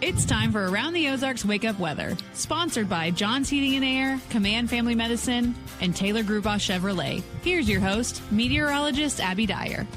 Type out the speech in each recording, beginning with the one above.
It's time for Around the Ozarks Wake Up Weather, sponsored by John's Heating and Air, Command Family Medicine, and Taylor Grubaugh Chevrolet. Here's your host, meteorologist Abby Dyer.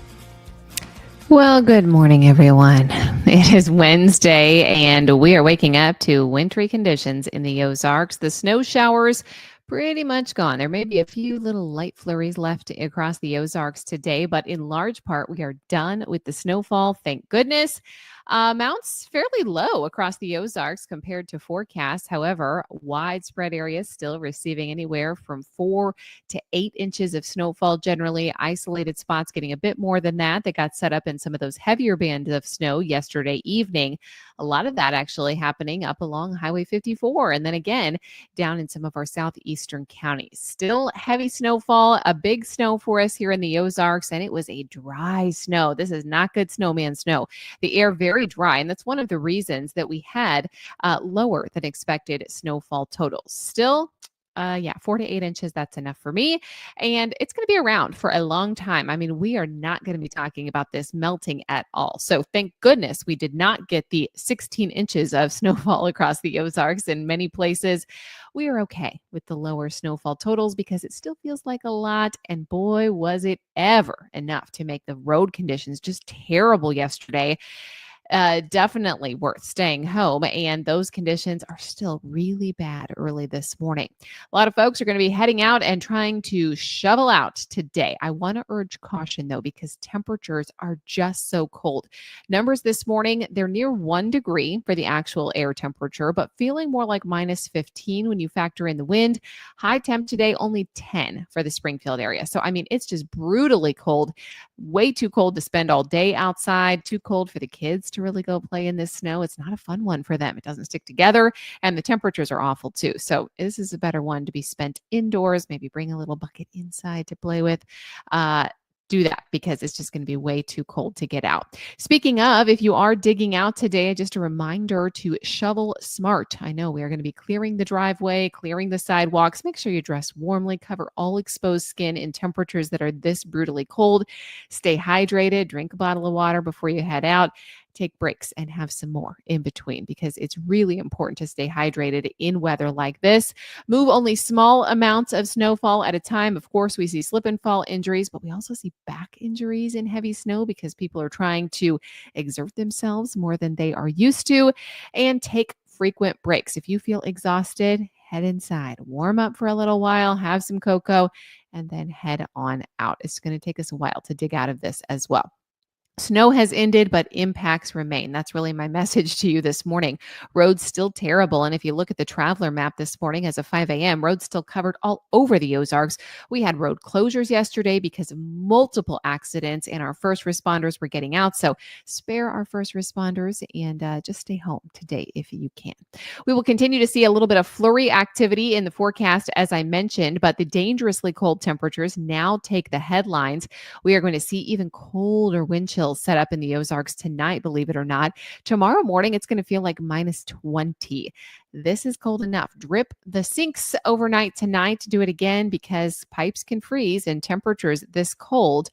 Well, good morning, everyone. It is Wednesday, and we are waking up to wintry conditions in the Ozarks. The snow showers pretty much gone. There may be a few little light flurries left across the Ozarks today, but in large part, we are done with the snowfall. Thank goodness. Amounts fairly low across the Ozarks compared to forecasts. However, widespread areas still receiving anywhere from 4 to 8 inches of snowfall. Generally, isolated spots getting a bit more than that. They got set up in some of those heavier bands of snow yesterday evening. A lot of that actually happening up along Highway 54, and then again down in some of our southeastern counties. Still heavy snowfall, a big snow for us here in the Ozarks, and it was a dry snow. This is not good snowman snow. The air very dry, and that's one of the reasons that we had lower than expected snowfall totals. Still, 4 to 8 inches, that's enough for me. And it's going to be around for a long time. I mean, we are not going to be talking about this melting at all. So thank goodness we did not get the 16 inches of snowfall across the Ozarks. In many places, we are okay with the lower snowfall totals because it still feels like a lot. And boy, was it ever enough to make the road conditions just terrible yesterday. Definitely worth staying home, and those conditions are still really bad early this morning. A lot of folks are going to be heading out and trying to shovel out today. I want to urge caution, though, because temperatures are just so cold. Numbers this morning, they're near 1 degree for the actual air temperature, but feeling more like minus 15 when you factor in the wind. High temp today, only 10 for the Springfield area. So, I mean, it's just brutally cold, way too cold to spend all day outside, too cold for the kids to really go play in this snow. It's not a fun one for them. It doesn't stick together, and the temperatures are awful too. So this is a better one to be spent indoors. Maybe bring a little bucket inside to play with. Do that because it's just going to be way too cold to get out. Speaking of, if you are digging out today, just a reminder to shovel smart. I know we are going to be clearing the driveway, clearing the sidewalks. Make sure you dress warmly, cover all exposed skin in temperatures that are this brutally cold. Stay hydrated, drink a bottle of water before you head out. Take breaks and have some more in between because it's really important to stay hydrated in weather like this. Move only small amounts of snowfall at a time. Of course, we see slip and fall injuries, but we also see back injuries in heavy snow because people are trying to exert themselves more than they are used to. And take frequent breaks. If you feel exhausted, head inside, warm up for a little while, have some cocoa, and then head on out. It's going to take us a while to dig out of this as well. Snow has ended, but impacts remain. That's really my message to you this morning. Roads still terrible. And if you look at the traveler map this morning as of 5 a.m., roads still covered all over the Ozarks. We had road closures yesterday because of multiple accidents, and our first responders were getting out. So spare our first responders and just stay home today if you can. We will continue to see a little bit of flurry activity in the forecast, as I mentioned, but the dangerously cold temperatures now take the headlines. We are going to see even colder wind chills set up in the Ozarks tonight, believe it or not. Tomorrow morning, it's going to feel like minus 20. This is cold enough. Drip the sinks overnight tonight. Do it again because pipes can freeze and temperatures this cold.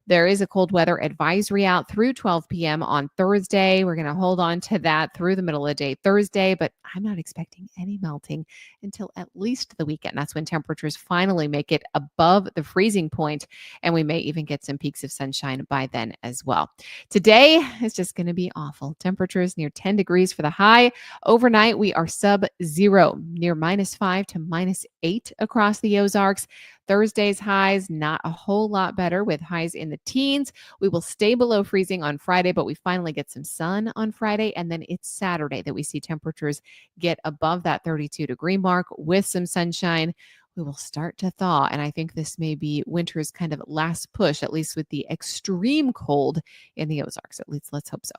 There is a cold weather advisory out through 12 p.m. on Thursday. We're going to hold on to that through the middle of the day Thursday, but I'm not expecting any melting until at least the weekend. That's when temperatures finally make it above the freezing point, and we may even get some peaks of sunshine by then as well. Today is just going to be awful. Temperatures near 10 degrees for the high. Overnight, we are sub-zero, near minus 5 to minus 8 across the Ozarks. Thursday's highs, not a whole lot better with highs in the teens. We will stay below freezing on Friday, but we finally get some sun on Friday. And then it's Saturday that we see temperatures get above that 32-degree mark with some sunshine. We will start to thaw. And I think this may be winter's kind of last push, at least with the extreme cold in the Ozarks. At least let's hope so.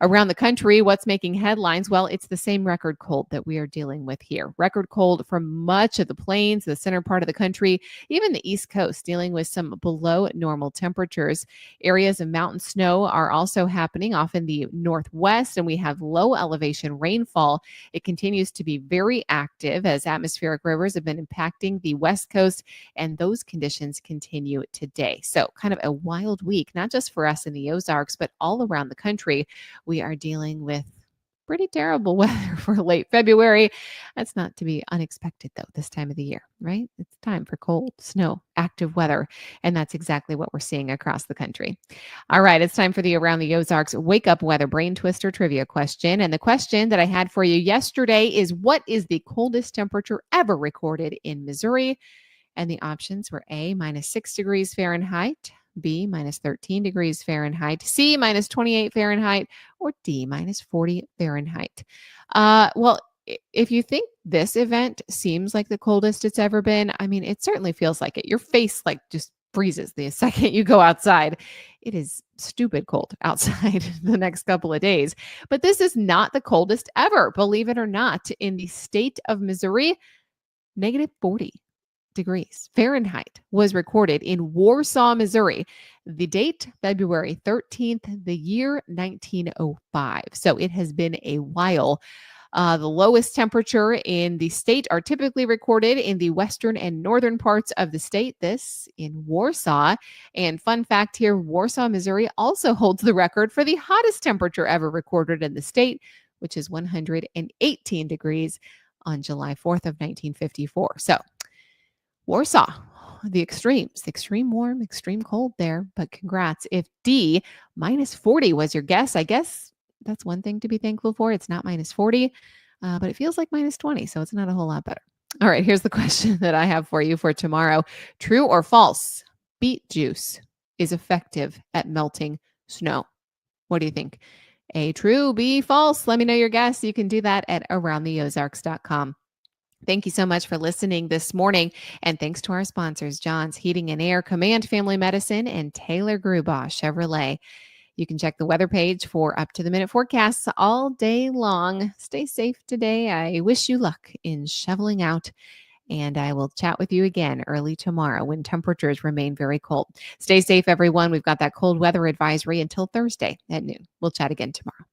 Around the country, what's making headlines? Well, it's the same record cold that we are dealing with here. Record cold for much of the plains, the center part of the country, even the East Coast, dealing with some below normal temperatures. Areas of mountain snow are also happening off in the northwest, and we have low elevation rainfall. It continues to be very active as atmospheric rivers have been impacting the West Coast, and those conditions continue today. So kind of a wild week, not just for us in the Ozarks, but all around the country. We are dealing with pretty terrible weather for late February. That's not to be unexpected, though, this time of the year, right? It's time for cold, snow, active weather. And that's exactly what we're seeing across the country. All right, it's time for the Around the Ozarks Wake Up Weather Brain Twister Trivia question. And the question that I had for you yesterday is, what is the coldest temperature ever recorded in Missouri? And the options were A, -6 degrees Fahrenheit, B, -13 degrees Fahrenheit, C, -28 Fahrenheit, or D, -40 Fahrenheit. Well, if you think this event seems like the coldest it's ever been, I mean, it certainly feels like it. Your face like just freezes the second you go outside. It is stupid cold outside the next couple of days. But this is not the coldest ever, believe it or not. In the state of Missouri, -40 degrees Fahrenheit was recorded in Warsaw, Missouri. The date, February 13th, the year 1905. So it has been a while. The lowest temperature in the state are typically recorded in the western and northern parts of the state, this in Warsaw. And fun fact here, Warsaw, Missouri also holds the record for the hottest temperature ever recorded in the state, which is 118 degrees on July 4th of 1954. So Warsaw, the extremes, extreme warm, extreme cold there, but congrats. If D, -40 was your guess, I guess that's one thing to be thankful for. It's not -40, but it feels like -20, so it's not a whole lot better. All right, here's the question that I have for you for tomorrow. True or false? Beet juice is effective at melting snow. What do you think? A, true, B, false? Let me know your guess. You can do that at aroundtheozarks.com. Thank you so much for listening this morning. And thanks to our sponsors, John's Heating and Air, Command Family Medicine, and Taylor Grubaugh Chevrolet. You can check the weather page for up-to-the-minute forecasts all day long. Stay safe today. I wish you luck in shoveling out. And I will chat with you again early tomorrow when temperatures remain very cold. Stay safe, everyone. We've got that cold weather advisory until Thursday at noon. We'll chat again tomorrow.